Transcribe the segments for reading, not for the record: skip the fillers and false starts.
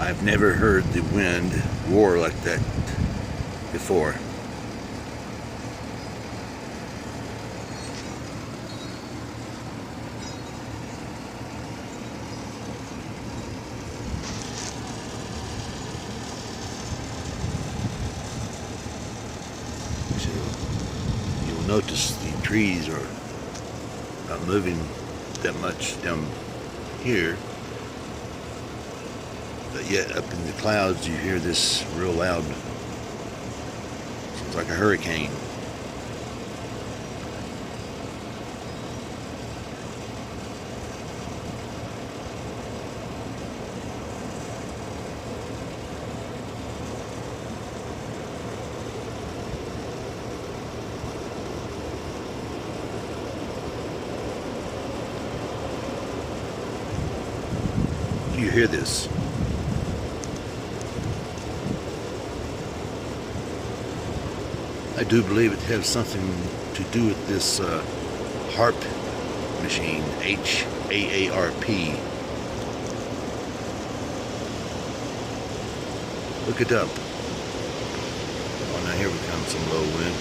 I've never heard the wind roar like that before. So you'll notice the trees are not moving that much down here. But yet up in the clouds you hear this real loud, sounds like a hurricane. You hear this? I do believe it has something to do with this HAARP machine, H-A-A-R-P. Look it up. Oh, now here we come, some low wind.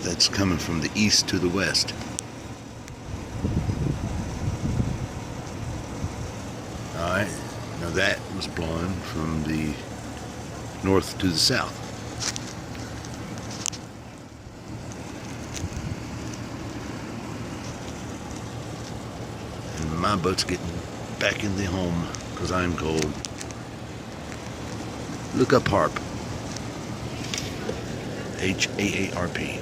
That's coming from the east to the west. Alright, now that was blowing from the north to the south. And my boat's getting back in the home because I'm cold. Look up HAARP. H-A-A-R-P.